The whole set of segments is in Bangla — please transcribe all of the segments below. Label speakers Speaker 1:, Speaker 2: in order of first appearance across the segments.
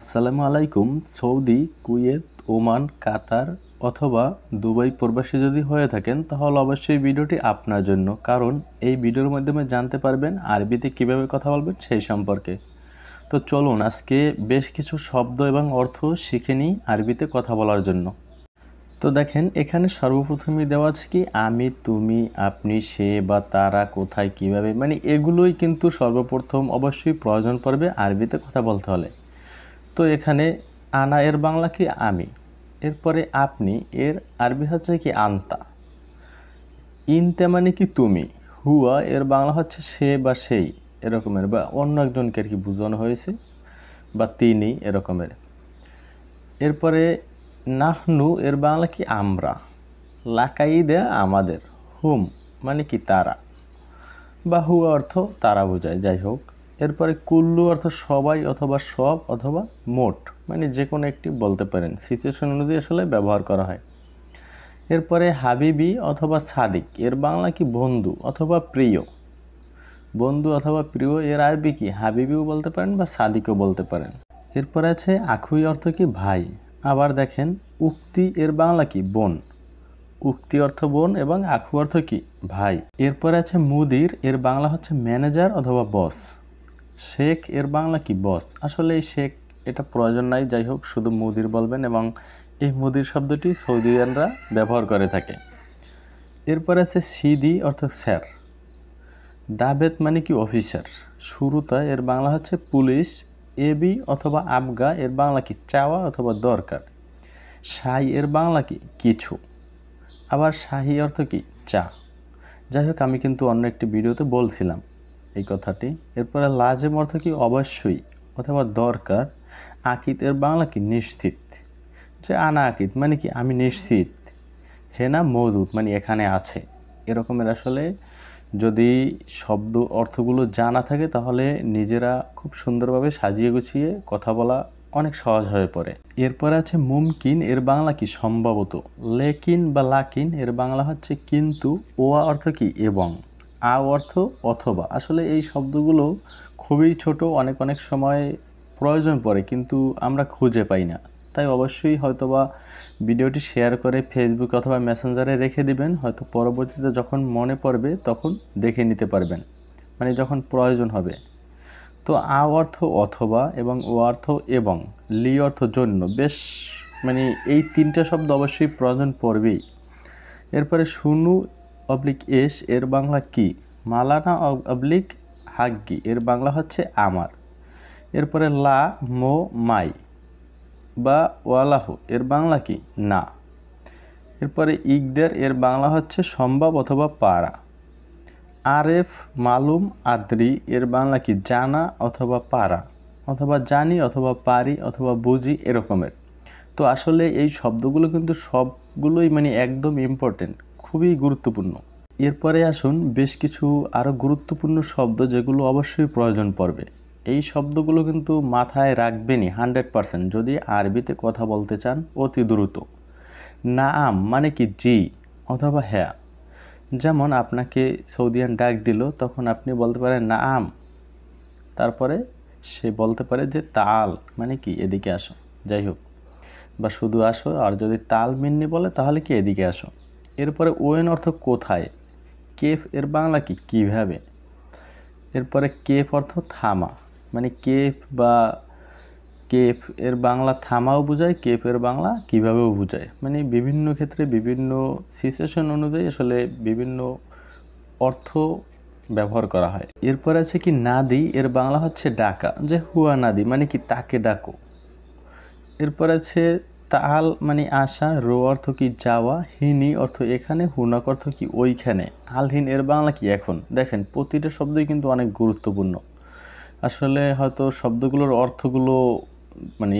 Speaker 1: আসসালামু আলাইকুম। সৌদি, কুয়েত, ওমান, কাতার অথবা দুবাই প্রবাসী যদি হয়ে থাকেন তাহলে অবশ্যই ভিডিওটি আপনার জন্য, কারণ এই ভিডিওর মাধ্যমে জানতে পারবেন আরবিতে কিভাবে কথা বলবেন সেই সম্পর্কে। তো চলুন আজকে বেশ কিছু শব্দ এবং অর্থ শিখে নিই আরবিতে কথা বলার জন্য। তো দেখেন এখানে সর্বপ্রথমেই দেওয়া আছে কি আমি, তুমি, আপনি, সে বা তারা, কোথায়, কিভাবে, মানে এগুলোই কিন্তু সর্বপ্রথম অবশ্যই প্রয়োজন পড়বে আরবিতে কথা বলতে হলে। তো এখানে আনা এর বাংলা কি আমি, এরপরে আপনি এর আরবি হচ্ছে কি আন্তা, ইনতে মানে কি তুমি, হুয়া এর বাংলা হচ্ছে সে বা সেই এরকমের, বা অন্য একজনকে আর কি বোঝানো হয়েছে, বা তিনি এরকমের। এরপরে নাহনু এর বাংলা কি আমরা, লাকাইদা আমাদের, হুম মানে কি তারা, বা হুয়া অর্থ তারা বোঝায়, যাই হোক। এরপরে কুল্লু অর্থ সবাই অথবা সব অথবা মোট, মানে যে কোনো একটি বলতে পারেন, সিচুয়েশন অনুযায়ী আসলে ব্যবহার করা হয়। এরপরে হাবিবি অথবা সাদিক এর বাংলা কি বন্ধু অথবা প্রিয়, বন্ধু অথবা প্রিয় এর আরবি কি হাবিবিও বলতে পারেন বা সাদিকও বলতে পারেন। এরপরে আছে আখুই অর্থ কি ভাই। আবার দেখেন উক্তি এর বাংলা কি বোন, উক্তি অর্থ বোন এবং আখু অর্থ কি ভাই। এরপরে আছে মুদির এর বাংলা হচ্ছে ম্যানেজার অথবা বস। শেখ এর বাংলা কি বস, আসলে এই শেখ এটা প্রয়োজন নাই, যাই হোক শুধু মুদির বলবেন, এবং এই মুদির শব্দটি সৌদিয়ানরা ব্যবহার করে থাকে। এরপরে আছে সিদি অর্থ স্যার। দাবেত মানে কি অফিসার। শুরুতা এর বাংলা হচ্ছে পুলিশ। এবি অথবা আবগা এর বাংলা কি চাওয়া অথবা দরকার। শাই এর বাংলা কি কিছু। আবার শাহি অর্থ কি চা। যাই হোক আমি কিন্তু অন্য একটি ভিডিওতে বলছিলাম এই কথাটি। এরপরে লাজেম অর্থ কি অবশ্যই অথবা দরকার। আকিদ এর বাংলা কি নিশ্চিত, যে আনা আকিদ মানে কি আমি নিশ্চিত। হেনা মজুদ মানে এখানে আছে, এরকমের। আসলে যদি শব্দ অর্থগুলো জানা থাকে তাহলে নিজেরা খুব সুন্দরভাবে সাজিয়ে গুছিয়ে কথা বলা অনেক সহজ হয়ে পড়ে। এরপরে আছে মুমকিন এর বাংলা কি সম্ভবত। লেকিন বা লাকিন এর বাংলা হচ্ছে কিন্তু। ওয়া অর্থ কি এবং। আ অর্থ অথবা। আসলে এই শব্দগুলো খুবই ছোট, অনেক অনেক সময় প্রয়োজন পড়ে কিন্তু আমরা খুঁজে পাই না। তাই অবশ্যই হয়তোবা ভিডিওটি শেয়ার করে ফেসবুক অথবা মেসেঞ্জারে রেখে দিবেন, হয়তো পরবর্তীতে যখন মনে পড়বে তখন দেখে নিতে পারবেন, মানে যখন প্রয়োজন হবে। তো আ অর্থ অথবা এবং ও অর্থ এবং, লি অর্থ জন্য, বেশ মানে এই তিনটা শব্দ অবশ্যই প্রয়োজন পড়বেই। এরপরে শুনু অবলিক এস এর বাংলা কি। মালানা অবলিক হাগ্গি এর বাংলা হচ্ছে আমার। এরপরে লা মো মাই বা ওয়ালাহ এর বাংলা কি না। এরপরে ইকদের এর বাংলা হচ্ছে সম্ভব অথবা পারা। আরেফ মালুম আদ্রি এর বাংলা কি জানা অথবা পারা, অথবা জানি অথবা পারি অথবা বুঝি এরকমের। তো আসলে এই শব্দগুলো কিন্তু সবগুলোই মানে একদম ইম্পর্টেন্ট, খুবই গুরুত্বপূর্ণ। এরপরে আসুন বেশ কিছু আরও গুরুত্বপূর্ণ শব্দ যেগুলো অবশ্যই প্রয়োজন পড়বে। এই শব্দগুলো কিন্তু মাথায় রাখবেনই 100% যদি আরবিতে কথা বলতে চান অতি দ্রুত। নাআম মানে কি জি অথবা হ্যাঁ। যেমন আপনাকে সৌদিয়ান ডাক দিল, তখন আপনি বলতে পারেন নাআম, তারপরে সে বলতে পারে যে তাল মানে কি এদিকে আসো, যাই হোক, বা শুধু আসো। আর যদি তাল মিন্নি বলে তাহলে কি এদিকে আসো। এরপরে ওয়েন অর্থ কোথায়। কেফ এর বাংলা কি কিভাবে। এরপরে কেফ অর্থ থামা, মানে কেফ বা কেফ এর বাংলা থামাও বোঝায়, কেফ এর বাংলা কিভাবেও বোঝায়, মানে বিভিন্ন ক্ষেত্রে বিভিন্ন সিচুয়েশন অনুযায়ী আসলে বিভিন্ন অর্থ ব্যবহার করা হয়। এরপর আছে কি নাদি এর বাংলা হচ্ছে ডাকা, যে হুয়া নাদি মানে কি তাকে ডাকো। এরপর আছে তাল মানে আসা, রো অর্থ কি যাওয়া, হিনি অর্থ এখানে, হুনক অর্থ কি ওইখানে। আলহিন এর বাংলা কি এখন। দেখেন প্রতিটা শব্দই কিন্তু অনেক গুরুত্বপূর্ণ। আসলে হয়তো শব্দগুলোর অর্থগুলো মানে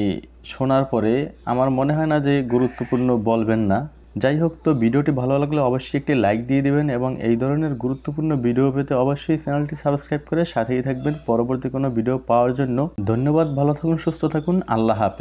Speaker 1: শোনার পরে আমার মনে হয় না যে গুরুত্বপূর্ণ বলবেন না। যাই হোক, তো ভিডিওটি ভালো লাগলে অবশ্যই একটি লাইক দিয়ে দিবেন, এবং এই ধরনের গুরুত্বপূর্ণ ভিডিও পেতে অবশ্যই চ্যানেলটি সাবস্ক্রাইব করে সাথেই থাকবেন পরবর্তী কোনো ভিডিও পাওয়ার জন্য। ধন্যবাদ, ভালো থাকুন, সুস্থ থাকুন, আল্লাহ হাফেজ।